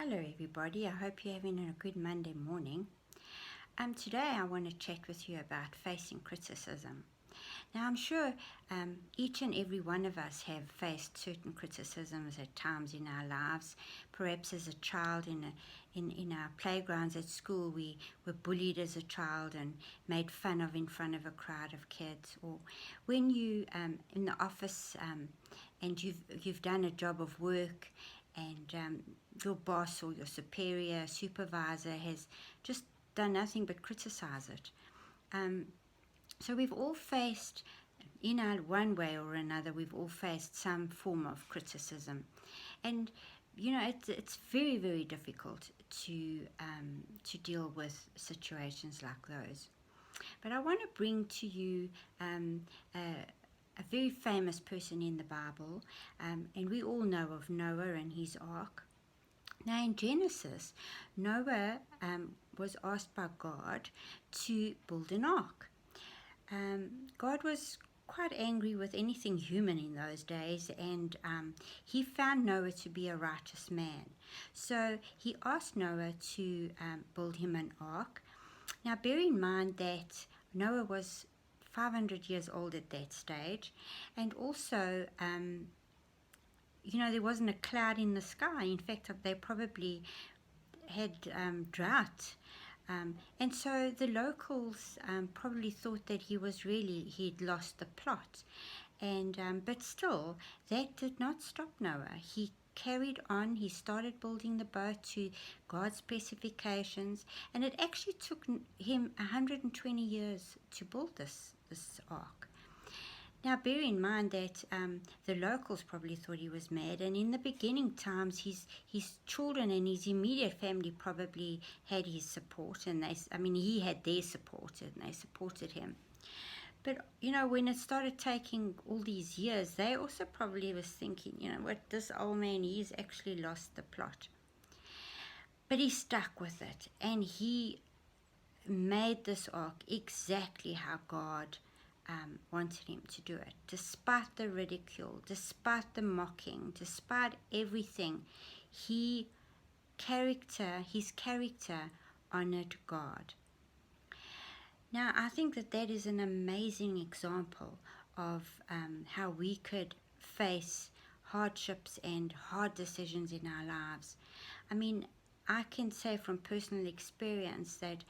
Hello everybody, I hope you're having a good Monday morning. Today I want to chat with you about facing criticism. Now I'm sure each and every one of us have faced certain criticisms at times in our lives. Perhaps as a child in our playgrounds at school we were bullied as a child and made fun of in front of a crowd of kids, or when you in the office and you've done a job of work and your boss or your superior, supervisor has just done nothing but criticize it. So we've all faced, in our one way or another, we've all faced some form of criticism. And, you know, it's very, very difficult to deal with situations like those. But I want to bring to you a very famous person in the Bible, and we all know of Noah and his ark. Now in Genesis, Noah was asked by God to build an ark. God was quite angry with anything human in those days, and he found Noah to be a righteous man. So he asked Noah to build him an ark. Now bear in mind that Noah was 500 years old at that stage, and also you know, there wasn't a cloud in the sky. In fact, they probably had drought, and so the locals probably thought that he'd lost the plot, and but still that did not stop Noah. He carried on. He started building the boat to God's specifications, and it actually took him 120 years to build this ark. Now bear in mind that the locals probably thought he was mad, and in the beginning times his children and his immediate family probably had his support, and he had their support and they supported him. But, you know, when it started taking all these years, they also probably was thinking, you know what, this old man, he's actually lost the plot. But he stuck with it, and he made this ark exactly how God wanted him to do it. Despite the ridicule, despite the mocking, despite everything, his character honored God. Now, I think that is an amazing example of how we could face hardships and hard decisions in our lives. I mean, I can say from personal experience that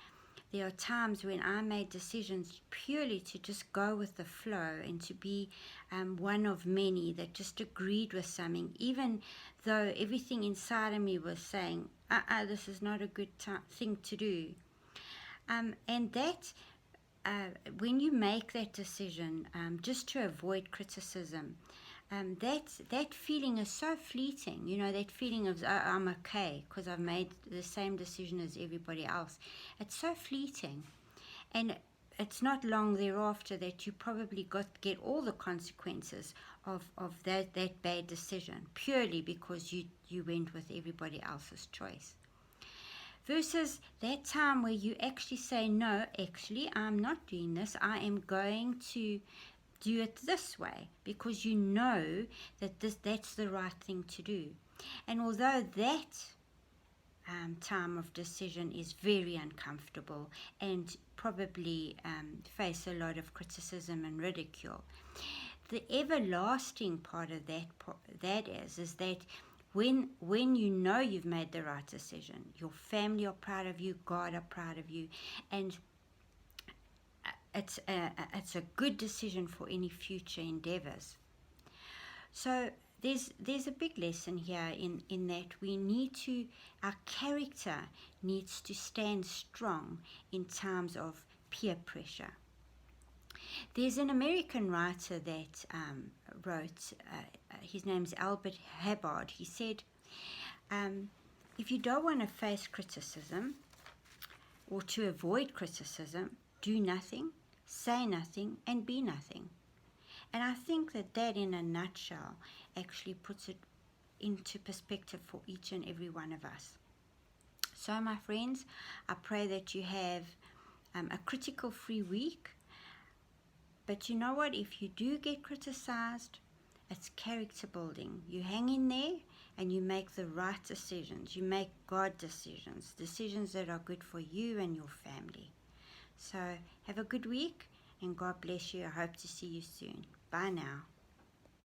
there are times when I made decisions purely to just go with the flow and to be one of many that just agreed with something, even though everything inside of me was saying, this is not a good thing to do. And that, when you make that decision just to avoid criticism, that feeling is so fleeting. You know, that feeling of I'm okay because I've made the same decision as everybody else. It's so fleeting, and it's not long thereafter that you probably get all the consequences of that bad decision, purely because you went with everybody else's choice. Versus that time where you actually say, no, actually, I'm not doing this. I am going to do it this way because you know that that's the right thing to do. And although that time of decision is very uncomfortable and probably face a lot of criticism and ridicule, the everlasting part of that is that when you know you've made the right decision, your family are proud of you, God are proud of you, and it's a good decision for any future endeavors. So there's a big lesson here in that our character needs to stand strong in times of peer pressure. There's an American writer that wrote, his name's Albert Hubbard. He said, if you don't want to face criticism or to avoid criticism, do nothing, say nothing, and be nothing. And I think that in a nutshell actually puts it into perspective for each and every one of us. So my friends, I pray that you have a critical free week. But you know what? If you do get criticized, it's character building. You hang in there and you make the right decisions. You make God decisions, decisions that are good for you and your family. So have a good week, and God bless you. I hope to see you soon. Bye now.